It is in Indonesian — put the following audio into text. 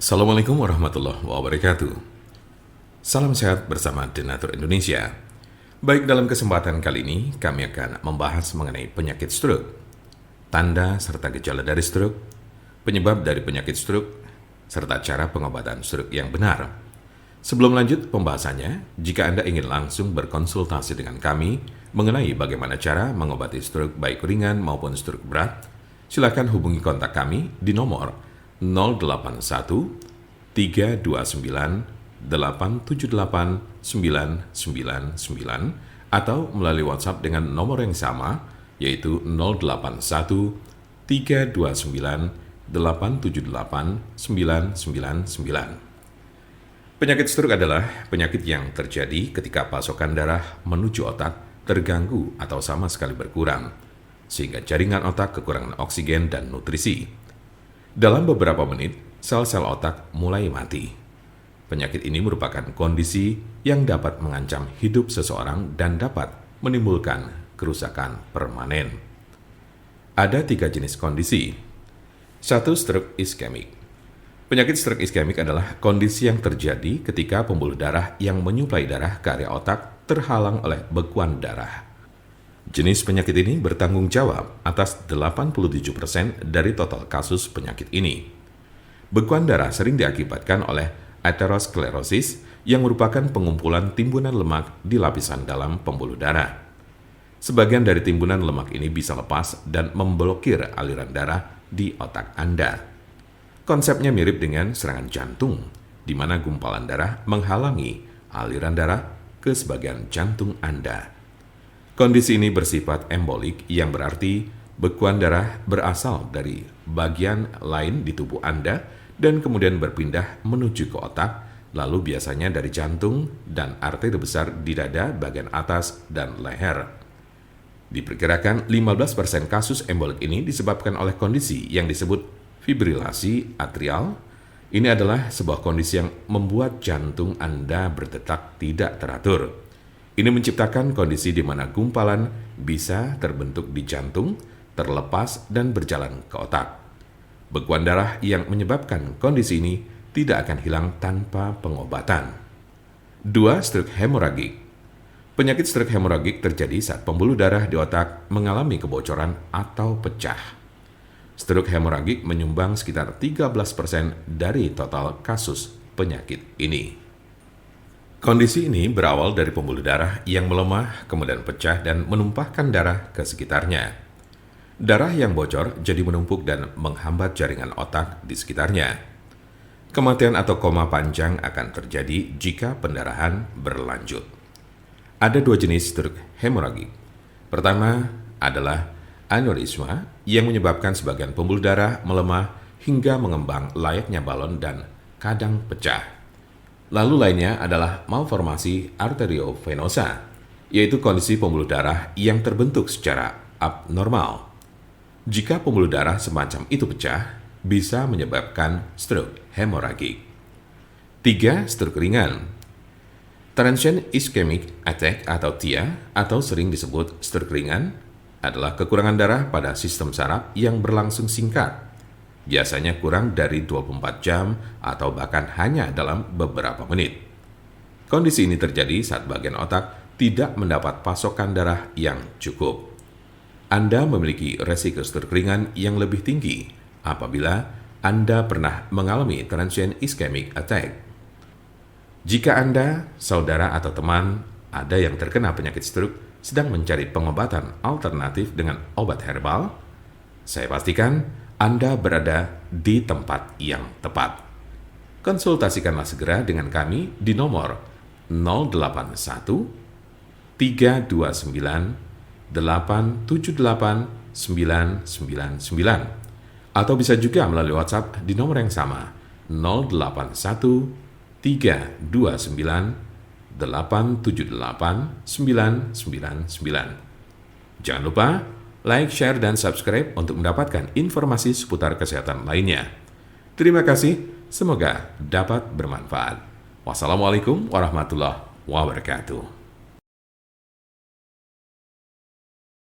Assalamualaikum warahmatullahi wabarakatuh. Salam sehat bersama Denatur Indonesia. Baik, dalam kesempatan kali ini kami akan membahas mengenai penyakit stroke, tanda serta gejala dari stroke, penyebab dari penyakit stroke, serta cara pengobatan stroke yang benar. Sebelum lanjut pembahasannya, jika Anda ingin langsung berkonsultasi dengan kami mengenai bagaimana cara mengobati stroke baik ringan maupun stroke berat, silakan hubungi kontak kami di nomor 081 329 878 999 atau melalui WhatsApp dengan nomor yang sama, yaitu 081 329 878 999. Penyakit stroke adalah penyakit yang terjadi ketika pasokan darah menuju otak terganggu atau sama sekali berkurang, sehingga jaringan otak kekurangan oksigen dan nutrisi. Dalam beberapa menit, sel-sel otak mulai mati. Penyakit ini merupakan kondisi yang dapat mengancam hidup seseorang dan dapat menimbulkan kerusakan permanen. Ada 3 jenis kondisi. 1. Stroke iskemik. Penyakit stroke iskemik adalah kondisi yang terjadi ketika pembuluh darah yang menyuplai darah ke area otak terhalang oleh bekuan darah. Jenis penyakit ini bertanggung jawab atas 87% dari total kasus penyakit ini. Bekuan darah sering diakibatkan oleh aterosklerosis yang merupakan pengumpulan timbunan lemak di lapisan dalam pembuluh darah. Sebagian dari timbunan lemak ini bisa lepas dan memblokir aliran darah di otak Anda. Konsepnya mirip dengan serangan jantung, di mana gumpalan darah menghalangi aliran darah ke sebagian jantung Anda. Kondisi ini bersifat embolik, yang berarti bekuan darah berasal dari bagian lain di tubuh Anda dan kemudian berpindah menuju ke otak, lalu biasanya dari jantung dan arteri besar di dada bagian atas dan leher. Diperkirakan 15% kasus embolik ini disebabkan oleh kondisi yang disebut fibrilasi atrial. Ini adalah sebuah kondisi yang membuat jantung Anda berdetak tidak teratur. Ini menciptakan kondisi di mana gumpalan bisa terbentuk di jantung, terlepas dan berjalan ke otak. Bekuan darah yang menyebabkan kondisi ini tidak akan hilang tanpa pengobatan. 2. Stroke hemoragik. Penyakit stroke hemoragik terjadi saat pembuluh darah di otak mengalami kebocoran atau pecah. Stroke hemoragik menyumbang sekitar 13% dari total kasus penyakit ini. Kondisi ini berawal dari pembuluh darah yang melemah, kemudian pecah dan menumpahkan darah ke sekitarnya. Darah yang bocor jadi menumpuk dan menghambat jaringan otak di sekitarnya. Kematian atau koma panjang akan terjadi jika pendarahan berlanjut. Ada 2 jenis stroke hemoragik. Pertama adalah aneurisma yang menyebabkan sebagian pembuluh darah melemah hingga mengembang layaknya balon dan kadang pecah. Lalu lainnya adalah malformasi arteriovenosa, yaitu kondisi pembuluh darah yang terbentuk secara abnormal. Jika pembuluh darah semacam itu pecah, bisa menyebabkan stroke hemoragik. 3. Stroke ringan. Transient ischemic attack atau TIA, atau sering disebut stroke ringan, adalah kekurangan darah pada sistem saraf yang berlangsung singkat, biasanya kurang dari 24 jam atau bahkan hanya dalam beberapa menit. Kondisi ini terjadi saat bagian otak tidak mendapat pasokan darah yang cukup. Anda memiliki resiko stroke ringan yang lebih tinggi apabila Anda pernah mengalami transient ischemic attack. Jika Anda, saudara atau teman ada yang terkena penyakit stroke sedang mencari pengobatan alternatif dengan obat herbal, saya pastikan Anda berada di tempat yang tepat. Konsultasikanlah segera dengan kami di nomor 081 329 878 999 atau bisa juga melalui WhatsApp di nomor yang sama 081 329 878 999. Jangan lupa like, share, dan subscribe untuk mendapatkan informasi seputar kesehatan lainnya. Terima kasih, semoga dapat bermanfaat. Wassalamualaikum warahmatullahi wabarakatuh.